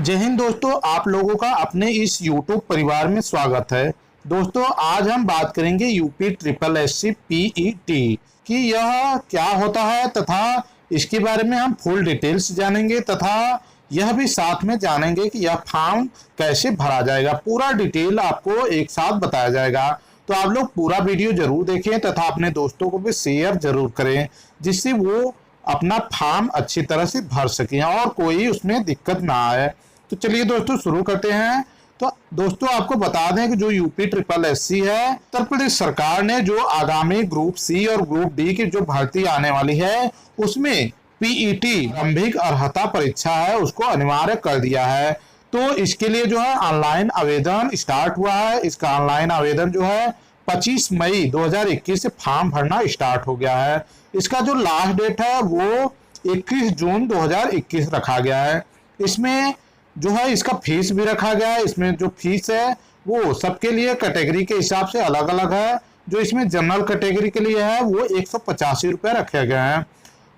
जय हिंद दोस्तों, आप लोगों का अपने इस YouTube परिवार में स्वागत है। दोस्तों, आज हम बात करेंगे यूपी ट्रिपल एससी पीईटी कि यह क्या होता है तथा इसके बारे में हम फुल डिटेल्स जानेंगे तथा यह भी साथ में जानेंगे कि यह फॉर्म कैसे भरा जाएगा। पूरा डिटेल आपको एक साथ बताया जाएगा, तो आप लोग पूरा वीडियो जरूर देखें तथा अपने दोस्तों को भी शेयर जरूर करें, जिससे वो अपना फॉर्म अच्छी तरह से भर सकें और कोई उसमें दिक्कत ना आए। तो चलिए दोस्तों शुरू करते हैं। तो दोस्तों आपको बता दें कि जो यूपी ट्रिपल एससी है, उत्तर प्रदेश सरकार ने जो आगामी ग्रुप सी और ग्रुप डी की जो भर्ती आने वाली है उसमें पीईटी प्रारंभिक अर्हता परीक्षा है उसको अनिवार्य कर दिया है। तो इसके लिए जो है ऑनलाइन आवेदन स्टार्ट हुआ है। इसका ऑनलाइन आवेदन जो है 25 मई 2021 से फॉर्म भरना स्टार्ट हो गया है। इसका जो लास्ट डेट है वो 21 जून 2021 रखा गया है। इसमें जो है इसका फीस भी रखा गया है। इसमें जो फीस है वो सबके लिए कैटेगरी के हिसाब से अलग अलग है। जो इसमें जनरल कैटेगरी के लिए है वो 185 रुपये रखे गए हैं।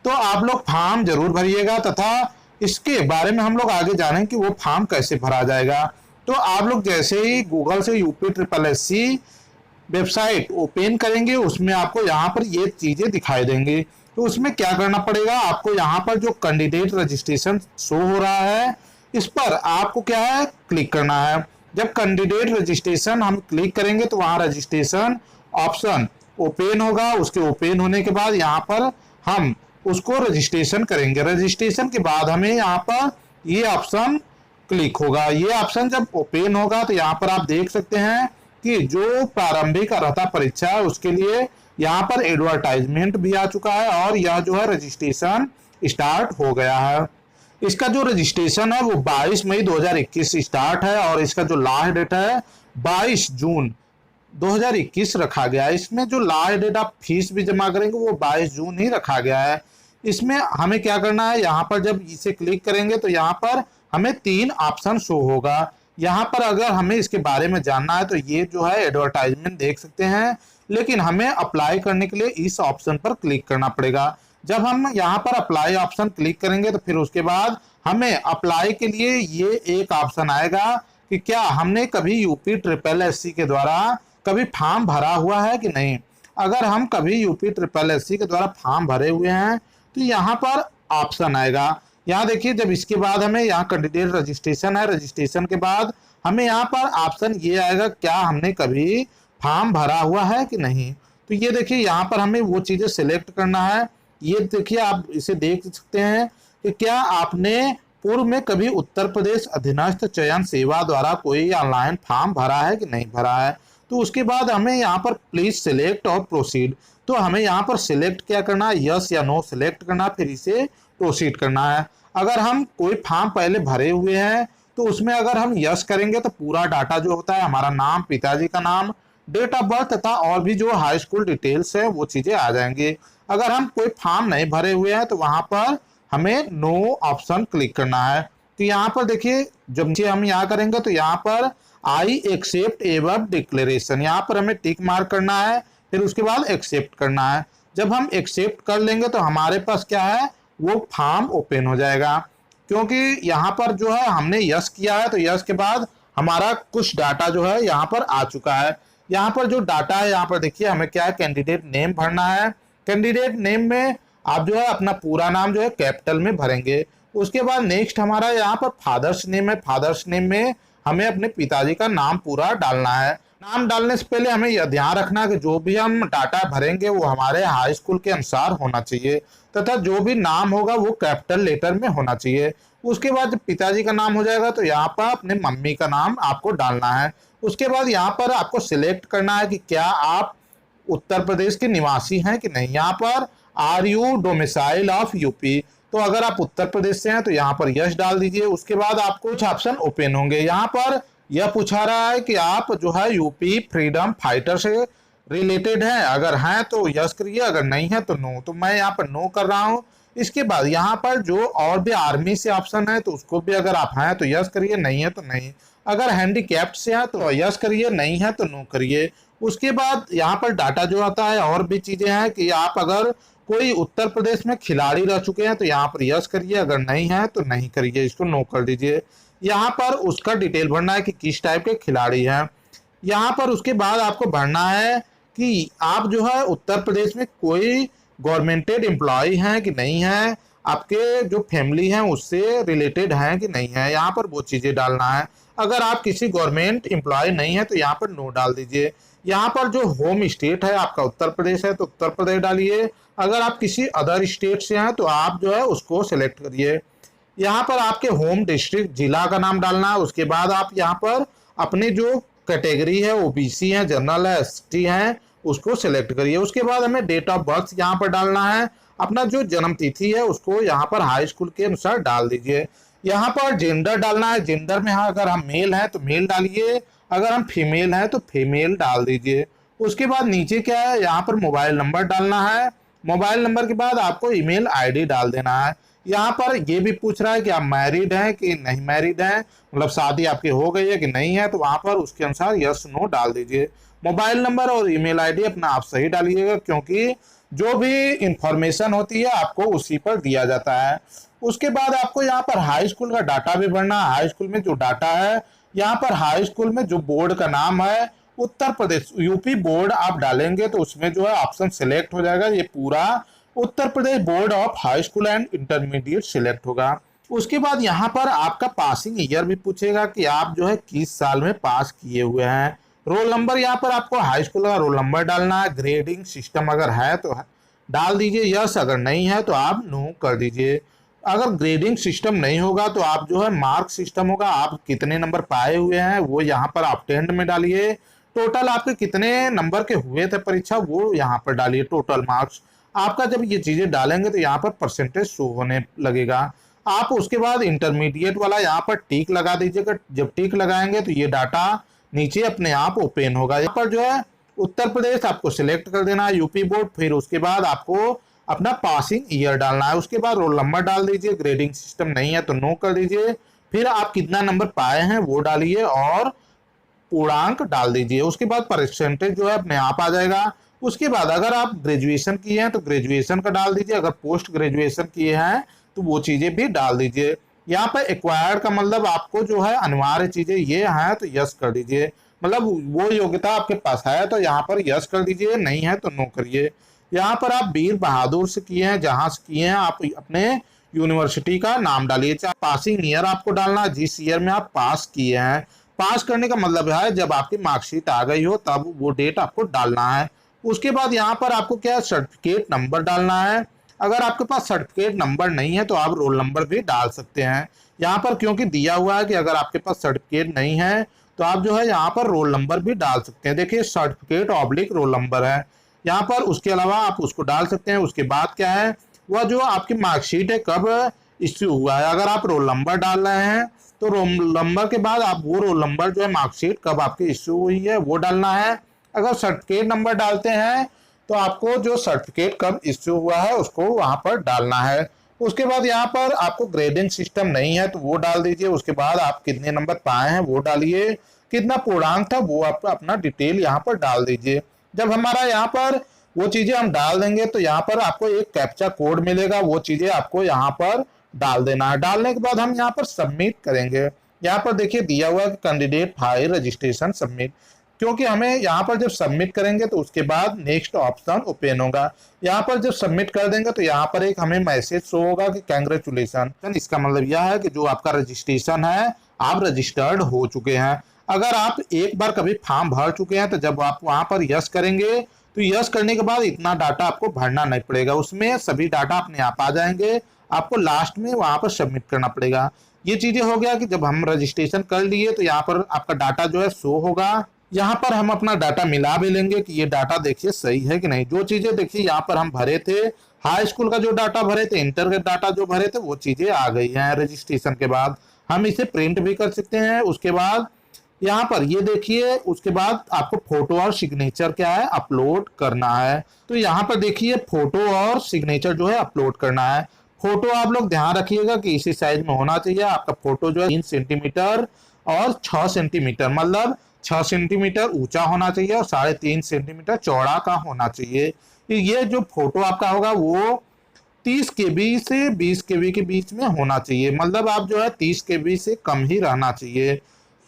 तो आप लोग फॉर्म जरूर भरिएगा तथा इसके बारे में हम लोग आगे जानें कि वो फॉर्म कैसे भरा जाएगा। तो आप लोग जैसे ही गूगल से UP triple SC website open करेंगे उसमें आपको यहाँ पर ये चीजें दिखाई देंगी। तो उसमें क्या करना पड़ेगा, आपको यहाँ पर जो कैंडिडेट रजिस्ट्रेशन शो हो रहा है इस पर आपको क्या है क्लिक करना है। जब कैंडिडेट रजिस्ट्रेशन हम क्लिक करेंगे तो वहाँ रजिस्ट्रेशन ऑप्शन ओपन होगा। उसके ओपन होने के बाद यहाँ पर हम उसको रजिस्ट्रेशन करेंगे। रजिस्ट्रेशन के बाद हमें यहाँ पर ये ऑप्शन क्लिक होगा। ये ऑप्शन जब ओपन होगा तो यहाँ पर आप देख सकते हैं कि जो प्रारंभिक अर्हता परीक्षा है उसके लिए यहाँ पर एडवर्टाइजमेंट भी आ चुका है और यह जो है रजिस्ट्रेशन स्टार्ट हो गया है। इसका जो रजिस्ट्रेशन है वो 22 मई 2021 से स्टार्ट है और इसका जो लास्ट डेट है 22 जून 2021 रखा गया है। इसमें जो लास्ट डेट आप फीस भी जमा करेंगे वो 22 जून ही रखा गया है। इसमें हमें क्या करना है, यहाँ पर जब इसे क्लिक करेंगे तो यहाँ पर हमें 3 ऑप्शन शो होगा। यहाँ पर अगर हमें इसके बारे में जानना है तो ये जो है एडवर्टाइजमेंट देख सकते हैं, लेकिन हमें अप्लाई करने के लिए इस ऑप्शन पर क्लिक करना पड़ेगा। जब हम यहाँ पर अप्लाई ऑप्शन क्लिक करेंगे तो फिर उसके बाद हमें अप्लाई के लिए ये एक ऑप्शन आएगा कि क्या हमने कभी यूपी ट्रिपल एससी के द्वारा कभी फॉर्म भरा हुआ है कि नहीं। अगर हम कभी यूपी ट्रिपल एससी के द्वारा फॉर्म भरे हुए हैं तो यहाँ पर ऑप्शन आएगा। यहाँ देखिए, जब इसके बाद हमें यहाँ कैंडिडेट रजिस्ट्रेशन है, रजिस्ट्रेशन के बाद हमें यहाँ पर ऑप्शन ये आएगा क्या हमने कभी फॉर्म भरा हुआ है कि नहीं। तो ये देखिए यहाँ पर हमें वो चीजें सिलेक्ट करना है। ये देखिए आप इसे देख सकते हैं कि क्या आपने पूर्व में कभी उत्तर प्रदेश अधीनस्थ चयन सेवा द्वारा कोई ऑनलाइन फॉर्म भरा है कि नहीं भरा है। तो उसके बाद हमें यहाँ पर प्लीज सिलेक्ट और प्रोसीड, तो हमें यहाँ पर सिलेक्ट क्या करना है, यस या नो सिलेक्ट करना, फिर इसे प्रोसीड करना है। अगर हम कोई फॉर्म पहले भरे हुए हैं तो उसमें अगर हम यस करेंगे तो पूरा डाटा जो होता है हमारा नाम, पिताजी का नाम, डेट ऑफ बर्थ तथा और भी जो हाई स्कूल डिटेल्स है वो चीजें आ जाएंगी। अगर हम कोई फॉर्म नहीं भरे हुए हैं तो वहां पर हमें नो ऑप्शन क्लिक करना है। तो यहाँ पर देखिए जब हम यहाँ करेंगे तो यहाँ पर आई एक्सेप्ट एबव डिक्लेरेशन, यहाँ पर हमें टिक मार्क करना है, फिर उसके बाद एक्सेप्ट करना है। जब हम एक्सेप्ट कर लेंगे तो हमारे पास क्या है वो फॉर्म ओपन हो जाएगा। क्योंकि यहाँ पर जो है हमने यस किया है तो यस के बाद हमारा कुछ डाटा जो है यहाँ पर आ चुका है। यहाँ पर जो डाटा है यहाँ पर देखिए हमें क्या है कैंडिडेट नेम भरना है। कैंडिडेट नेम में आप जो है अपना पूरा नाम जो है कैपिटल में भरेंगे। उसके बाद नेक्स्ट हमारा यहाँ पर फादर्स नेम है। फादर्स नेम में हमें अपने पिताजी का नाम पूरा डालना है। नाम डालने से पहले हमें यह ध्यान रखना है कि जो भी हम डाटा भरेंगे वो हमारे हाई स्कूल के अनुसार होना चाहिए तथा जो भी नाम होगा वो कैपिटल लेटर में होना चाहिए। उसके बाद जब पिताजी का नाम हो जाएगा तो यहाँ पर अपने मम्मी का नाम आपको डालना है। उसके बाद यहाँ पर आपको सिलेक्ट करना है कि क्या आप उत्तर प्रदेश के निवासी हैं कि नहीं। यहाँ पर are you domicile of UP, तो अगर आप उत्तर प्रदेश से हैं तो यहाँ पर यस डाल दीजिए। उसके बाद आपको कुछ ऑप्शन ओपन होंगे। यहाँ पर यह पूछा रहा है कि आप जो है यूपी फ्रीडम फाइटर से रिलेटेड हैं, अगर हैं तो यस करिए, अगर नहीं है तो नो। तो मैं यहाँ पर नो कर रहा हूँ। इसके बाद यहाँ पर जो और भी आर्मी से ऑप्शन है तो उसको भी अगर आप हैं तो यस करिए, नहीं है तो नहीं। अगर हैंडीकैप्ड से है तो यस करिए, नहीं है तो नो करिए। उसके बाद यहाँ पर डाटा जो आता है और भी चीजें हैं कि आप अगर कोई उत्तर प्रदेश में खिलाड़ी रह चुके हैं तो यहाँ पर यस करिए, अगर नहीं है तो नहीं करिए, इसको नो कर दीजिए। यहाँ पर उसका डिटेल भरना है कि किस टाइप के खिलाड़ी हैं। यहाँ पर उसके बाद आपको भरना है कि आप जो है उत्तर प्रदेश में कोई गवर्नमेंटेड एम्प्लॉय हैं कि नहीं है, आपके जो फैमिली हैं उससे रिलेटेड हैं कि नहीं है, यहाँ पर वो चीज़ें डालना है। अगर आप किसी गवर्नमेंट एम्प्लॉय नहीं है तो यहाँ पर नो डाल दीजिए। यहाँ पर जो होम स्टेट है आपका उत्तर प्रदेश है तो उत्तर प्रदेश डालिए। अगर आप किसी अदर स्टेट से हैं तो आप जो है उसको सिलेक्ट करिए। यहाँ पर आपके होम डिस्ट्रिक्ट जिला का नाम डालना है। उसके बाद आप यहाँ पर अपने जो कैटेगरी है ओबीसी है, जनरल है, एसटी है, उसको सिलेक्ट करिए। उसके बाद हमें डेट ऑफ बर्थ यहाँ पर डालना है। अपना जो जन्म तिथि है उसको यहाँ पर हाई स्कूल के अनुसार डाल दीजिए। यहाँ पर जेंडर डालना है। जेंडर में हाँ अगर हम मेल हैं तो मेल डालिए, अगर हम फीमेल हैं तो फीमेल डाल दीजिए। उसके बाद नीचे क्या है, यहाँ पर मोबाइल नंबर डालना है। मोबाइल नंबर के बाद आपको ईमेल आईडी डाल देना है। यहाँ पर ये भी पूछ रहा है कि आप मैरिड हैं कि नहीं मैरिड हैं, मतलब शादी आपकी हो गई है कि नहीं है, तो वहाँ पर उसके अनुसार यस नो डाल दीजिए। मोबाइल नंबर और ईमेल आईडी अपना आप सही डालिएगा, क्योंकि जो भी इंफॉर्मेशन होती है आपको उसी पर दिया जाता है। उसके बाद आपको यहाँ पर हाई स्कूल का डाटा भी भरना है। हाई स्कूल में जो डाटा है, यहाँ पर हाई स्कूल में जो बोर्ड का नाम है उत्तर प्रदेश यूपी बोर्ड आप डालेंगे तो उसमें जो है ऑप्शन सिलेक्ट हो जाएगा, ये पूरा Uttar Pradesh board of high school and intermediate select होगा। उसके बाद यहाँ पर आपका पासिंग ईयर भी पूछेगा कि आप जो है किस साल में पास किए हुए हैं। रोल नंबर यहाँ पर आपको हाई स्कूल का रोल नंबर डालना है। ग्रेडिंग सिस्टम अगर है तो डाल दीजिए यस, अगर नहीं है तो आप नो कर दीजिए। अगर ग्रेडिंग सिस्टम नहीं होगा तो आप जो है मार्क सिस्टम होगा, आप कितने नंबर पाए हुए हैं वो यहाँ पर ऑब्टेन्ड में डालिए। टोटल आपके कितने नंबर के हुए थे परीक्षा वो यहाँ पर डालिए, टोटल मार्क्स। आपका जब ये चीजें डालेंगे तो यहाँ पर परसेंटेज शो होने लगेगा। आप उसके बाद इंटरमीडिएट वाला यहाँ पर टिक लगा दीजिएगा। जब टिक लगाएंगे तो ये डाटा नीचे अपने आप ओपन होगा। यहाँ पर जो है उत्तर प्रदेश आपको सिलेक्ट कर देना है, यूपी बोर्ड। फिर उसके बाद आपको अपना पासिंग ईयर डालना है। उसके बाद रोल नंबर डाल दीजिए। ग्रेडिंग सिस्टम नहीं है तो नो कर दीजिए। फिर आप कितना नंबर पाए हैं वो डालिए और पूर्णांक डाल दीजिए। उसके बाद परसेंटेज जो है अपने आप आ जाएगा। उसके बाद अगर आप ग्रेजुएशन किए हैं तो ग्रेजुएशन का डाल दीजिए, अगर पोस्ट ग्रेजुएशन किए हैं तो वो चीजें भी डाल दीजिए। यहाँ पर एक्वायर्ड का मतलब आपको जो है अनिवार्य चीजें ये हैं तो यस कर दीजिए, मतलब वो योग्यता आपके पास है तो यहाँ पर यस कर दीजिए, नहीं है तो नो करिए। यहाँ पर आप वीर बहादुर से किए हैं, जहां से किए हैं आप अपने यूनिवर्सिटी का नाम डालिए। चाहे पासिंग ईयर आपको डालना जिस ईयर में आप पास किए हैं। पास करने का मतलब है जब आपकी मार्कशीट आ गई हो तब वो डेट आपको डालना है। उसके बाद यहाँ पर आपको क्या सर्टिफिकेट नंबर डालना है। अगर आपके पास सर्टिफिकेट नंबर नहीं है तो आप रोल नंबर भी डाल सकते हैं। यहाँ पर क्योंकि दिया हुआ है कि अगर आपके पास सर्टिफिकेट नहीं है तो आप जो है यहाँ पर रोल नंबर भी डाल सकते हैं। देखिए सर्टिफिकेट ऑब्लिक रोल नंबर है यहाँ पर, उसके अलावा आप उसको डाल सकते हैं। उसके बाद क्या है, वह जो आपकी मार्कशीट है कब इश्यू हुआ है। अगर आप रोल नंबर डाल रहे हैं तो रोल नंबर के बाद आप वो रोल नंबर जो है मार्कशीट कब आपकी इश्यू हुई है वो डालना है। अगर सर्टिफिकेट नंबर डालते हैं तो आपको जो सर्टिफिकेट कब इश्यू हुआ है उसको वहां पर डालना है। उसके बाद यहाँ पर आपको ग्रेडिंग सिस्टम नहीं है तो वो डाल दीजिए। उसके बाद आप कितने नंबर पाए हैं वो डालिए, कितना पूर्णांक था वो आप अपना डिटेल यहाँ पर डाल दीजिए। जब हमारा यहाँ पर वो चीजें हम डाल देंगे तो यहाँ पर आपको एक कैप्चा कोड मिलेगा, वो चीजें आपको यहाँ पर डाल देना है। डालने के बाद हम यहाँ पर सबमिट करेंगे। यहाँ पर देखिए दिया हुआ है कि कैंडिडेट फाइल रजिस्ट्रेशन सबमिट, क्योंकि हमें यहाँ पर जब सबमिट करेंगे तो उसके बाद नेक्स्ट ऑप्शन ओपन होगा। यहाँ पर जब सबमिट कर देंगे तो यहाँ पर एक हमें मैसेज शो होगा कि कांग्रेचुलेशन। इसका मतलब यह है कि जो आपका रजिस्ट्रेशन है आप रजिस्टर्ड हो चुके हैं। अगर आप एक बार कभी फॉर्म भर चुके हैं तो जब आप वहां पर यस करेंगे तो यस करने के बाद इतना डाटा आपको भरना नहीं पड़ेगा, उसमें सभी डाटा अपने आप आ जाएंगे। आपको लास्ट में वहां पर सबमिट करना पड़ेगा। ये चीजें हो गया कि जब हम रजिस्ट्रेशन कर लिए तो यहाँ पर आपका डाटा जो है शो होगा। यहाँ पर हम अपना डाटा मिला भी लेंगे कि ये डाटा देखिए सही है कि नहीं। जो चीजें देखिए यहाँ पर हम भरे थे, हाई स्कूल का जो डाटा भरे थे, इंटर का डाटा जो भरे थे, वो चीजें आ गई हैं रजिस्ट्रेशन के बाद। हम इसे प्रिंट भी कर सकते हैं। उसके बाद यहाँ पर ये देखिए, उसके बाद आपको फोटो और सिग्नेचर क्या है अपलोड करना है। तो यहाँ पर देखिए फोटो और सिग्नेचर जो है अपलोड करना है। फोटो आप लोग ध्यान रखिएगा कि इसी साइज में होना चाहिए। आपका फोटो जो है 3 सेंटीमीटर और 6 सेंटीमीटर, मतलब 6 सेंटीमीटर ऊंचा होना चाहिए और 3.5 सेंटीमीटर चौड़ा का होना चाहिए। ये जो फोटो आपका होगा वो 30 केबी से 20 केबी के बीच में होना चाहिए, मतलब आप जो है 30 केबी से कम ही रहना चाहिए।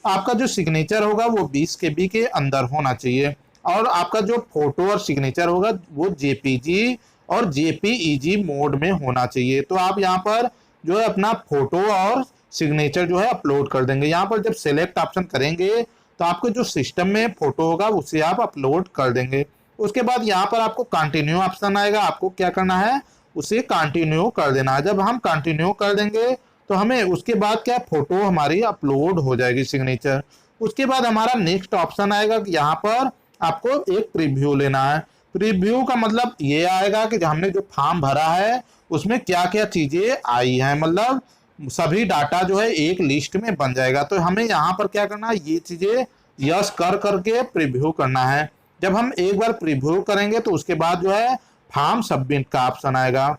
आपका जो सिग्नेचर होगा वो 20 केबी के अंदर होना चाहिए, और आपका जो फोटो और सिग्नेचर होगा वो जेपीजी और जेपीईजी मोड में होना चाहिए। तो आप यहाँ पर जो है अपना फोटो और सिग्नेचर जो है अपलोड कर देंगे। यहाँ पर जब सिलेक्ट ऑप्शन करेंगे तो आपके जो सिस्टम में फोटो होगा उसे आप अपलोड कर देंगे। उसके बाद यहाँ पर आपको कंटिन्यू ऑप्शन आएगा, आपको क्या करना है, उसे कंटिन्यू कर देना है। जब हम कंटिन्यू कर देंगे तो हमें उसके बाद क्या, फोटो हमारी अपलोड हो जाएगी, सिग्नेचर। उसके बाद हमारा नेक्स्ट ऑप्शन आएगा कि यहाँ पर आपको एक प्रीव्यू लेना है। प्रीव्यू का मतलब ये आएगा कि हमने जो फॉर्म भरा है उसमें क्या क्या चीजें आई हैं, मतलब सभी डाटा जो है एक लिस्ट में बन जाएगा। तो हमें यहाँ पर क्या करना है, ये चीजें यस कर करके प्रीव्यू करना है। जब हम एक बार प्रीव्यू करेंगे तो उसके बाद जो है फॉर्म सबमिट का ऑप्शन आएगा।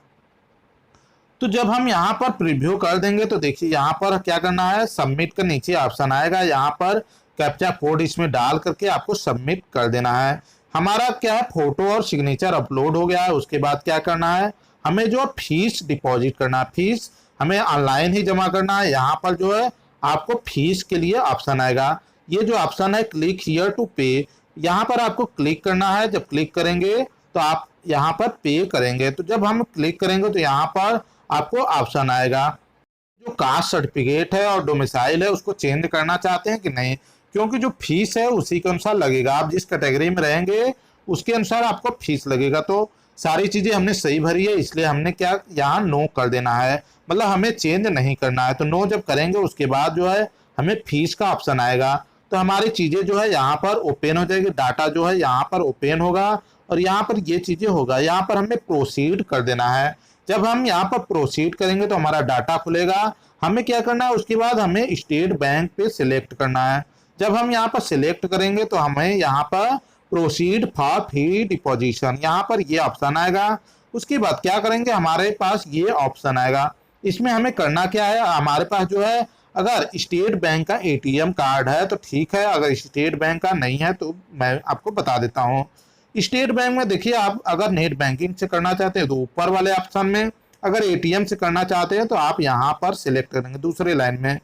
तो जब हम यहाँ पर प्रीव्यू कर देंगे तो देखिए यहाँ पर क्या करना है, सबमिट का नीचे ऑप्शन आएगा, यहाँ पर कैप्चा कोड इसमें डाल करके आपको सबमिट कर देना है। हमारा क्या है, फोटो और सिग्नेचर अपलोड हो गया है। उसके बाद क्या करना है, हमें जो फीस डिपॉजिट करना है, फीस हमें ऑनलाइन ही जमा करना है। यहाँ पर जो है आपको फीस के लिए ऑप्शन आएगा, ये जो ऑप्शन है क्लिक हियर टू पे, यहाँ पर आपको क्लिक करना है। जब क्लिक करेंगे तो आप यहाँ पर पे करेंगे। तो जब हम क्लिक करेंगे तो यहाँ पर आपको ऑप्शन आएगा, जो कास्ट सर्टिफिकेट है और डोमिसाइल है उसको चेंज करना चाहते हैं कि नहीं, क्योंकि जो फीस है उसी के अनुसार लगेगा। आप जिस कैटेगरी में रहेंगे उसके अनुसार आपको फीस लगेगा। तो सारी चीजें हमने सही भरी है, इसलिए हमने क्या यहाँ नो कर देना है, मतलब हमें चेंज नहीं करना है। तो नो जब करेंगे उसके बाद जो है हमें फीस का ऑप्शन आएगा। तो हमारी चीजें जो है यहाँ पर ओपन हो जाएगी, डाटा जो है यहाँ पर ओपन होगा और यहाँ पर ये चीजें होगा। यहाँ पर हमें प्रोसीड कर देना है। जब हम यहाँ पर प्रोसीड करेंगे तो हमारा डाटा खुलेगा। हमें क्या करना है, उसके बाद हमें स्टेट बैंक पे सिलेक्ट करना है। जब हम यहाँ पर सिलेक्ट करेंगे तो हमें यहाँ पर प्रोसीड फॉर फी डिपोजिशन, यहाँ पर ये ऑप्शन आएगा। उसके बाद क्या करेंगे, हमारे पास ये ऑप्शन आएगा। इसमें हमें करना क्या है, हमारे पास जो है अगर स्टेट बैंक का एटीएम कार्ड है तो ठीक है, अगर स्टेट बैंक का नहीं है तो मैं आपको बता देता हूँ। स्टेट बैंक में देखिए, आप अगर नेट बैंकिंग से करना चाहते हैं तो ऊपर वाले ऑप्शन में, अगर एटीएम से करना चाहते हैं तो आप यहाँ पर सिलेक्ट करेंगे दूसरे लाइन में।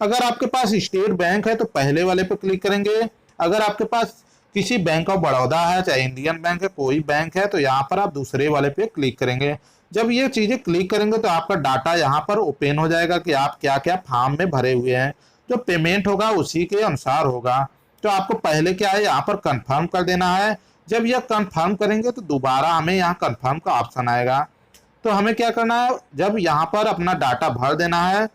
अगर आपके पास स्टेट बैंक है तो पहले वाले पे क्लिक करेंगे। अगर आपके पास किसी बैंक ऑफ बड़ौदा है, चाहे इंडियन बैंक है, कोई बैंक है, तो यहाँ पर आप दूसरे वाले पे क्लिक करेंगे। जब ये चीजें क्लिक करेंगे तो आपका डाटा यहाँ पर ओपन हो जाएगा कि आप क्या क्या फॉर्म में भरे हुए हैं। जो पेमेंट होगा उसी के अनुसार होगा। तो आपको पहले क्या है, यहाँ पर कंफर्म कर देना है। जब यह कंफर्म करेंगे तो दोबारा हमें यहाँ कंफर्म का ऑप्शन आएगा। तो हमें क्या करना है, जब यहाँ पर अपना डाटा भर देना है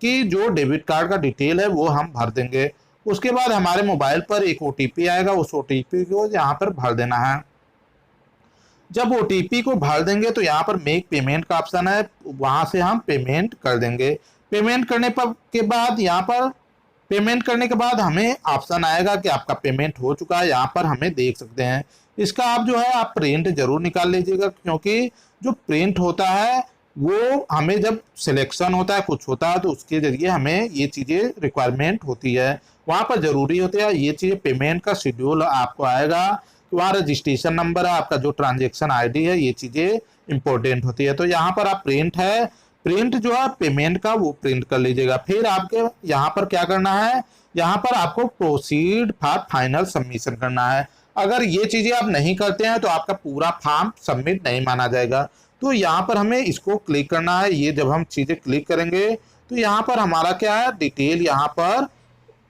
कि जो डेबिट कार्ड का डिटेल है वो हम भर देंगे। उसके बाद हमारे मोबाइल पर एक ओटीपी आएगा, उस ओटीपी को यहाँ पर भर देना है। जब ओटीपी को भर देंगे तो यहाँ पर मेक पेमेंट का ऑप्शन है, वहां से हम पेमेंट कर देंगे। पेमेंट करने पर के बाद यहाँ पर पेमेंट करने के बाद हमें ऑप्शन आएगा कि आपका पेमेंट हो चुका है, यहाँ पर हमें देख सकते हैं। इसका आप जो है आप प्रिंट जरूर निकाल लीजिएगा, क्योंकि जो प्रिंट होता है वो हमें जब सिलेक्शन होता है, कुछ होता है, तो उसके जरिए हमें ये चीज़ें रिक्वायरमेंट होती है, वहाँ पर जरूरी होती है। ये चीज़ें पेमेंट का शेड्यूल आपको आएगा, वहाँ रजिस्ट्रेशन नंबर है, आपका जो ट्रांजेक्शन आईडी है, ये चीज़ें इंपॉर्टेंट होती है। तो यहाँ पर आप प्रिंट है, प्रिंट जो है पेमेंट का वो प्रिंट कर लीजिएगा। फिर आपके यहाँ पर क्या करना है, यहाँ पर आपको प्रोसीड फॉर फाइनल सबमिशन करना है। अगर ये चीजें आप नहीं करते हैं तो आपका पूरा फॉर्म सबमिट नहीं माना जाएगा। तो यहाँ पर हमें इसको क्लिक करना है। ये जब हम चीजें क्लिक करेंगे तो यहाँ पर हमारा क्या है, डिटेल यहाँ पर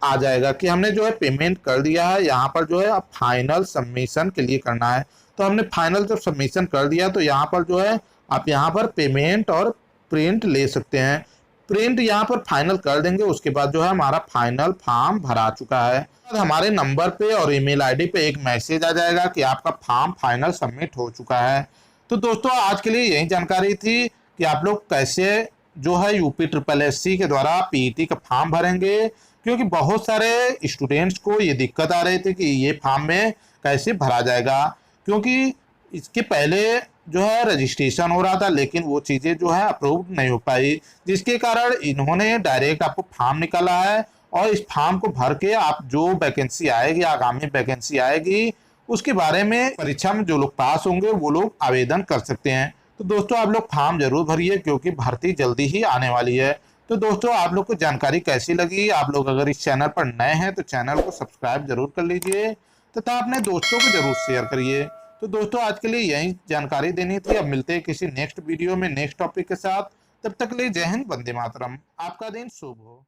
आ जाएगा कि हमने जो है पेमेंट कर दिया है। यहाँ पर जो है अब फाइनल सबमिशन के लिए करना है। तो हमने फाइनल जब सबमिशन कर दिया तो यहाँ पर जो है आप यहाँ पर पेमेंट और प्रिंट ले सकते हैं। प्रिंट यहाँ पर फाइनल कर देंगे, उसके बाद जो है हमारा फाइनल फॉर्म भरा चुका है। हमारे नंबर पे और ईमेल आईडी पे एक मैसेज आ जाएगा कि आपका फॉर्म फाइनल सबमिट हो चुका है। तो दोस्तों आज के लिए यही जानकारी थी कि आप लोग कैसे जो है यूपी ट्रिपल एससी के द्वारा पीईटी का फॉर्म भरेंगे, क्योंकि बहुत सारे स्टूडेंट्स को ये दिक्कत आ रही थी कि ये फॉर्म में कैसे भरा जाएगा, क्योंकि इसके पहले जो है रजिस्ट्रेशन हो रहा था लेकिन वो चीज़ें जो है अप्रूव नहीं हो पाई, जिसके कारण इन्होंने डायरेक्ट आपको फॉर्म निकाला है और इस फॉर्म को भर के आप जो वैकेंसी आएगी, आगामी वैकेंसी आएगी, उसके बारे में परीक्षा में जो लोग पास होंगे वो लोग आवेदन कर सकते हैं। तो दोस्तों आप लोग फॉर्म जरूर भरिए क्योंकि भर्ती जल्दी ही आने वाली है। तो दोस्तों आप लोग को जानकारी कैसी लगी? आप लोग अगर इस चैनल पर नए हैं तो चैनल को सब्सक्राइब जरूर कर लीजिए तथा अपने दोस्तों को जरूर शेयर करिए। तो दोस्तों आज के लिए यही जानकारी देनी थी। अब मिलते हैं किसी नेक्स्ट वीडियो में नेक्स्ट टॉपिक के साथ। तब तक के लिए जय हिंद, वंदे मातरम। आपका दिन शुभ हो।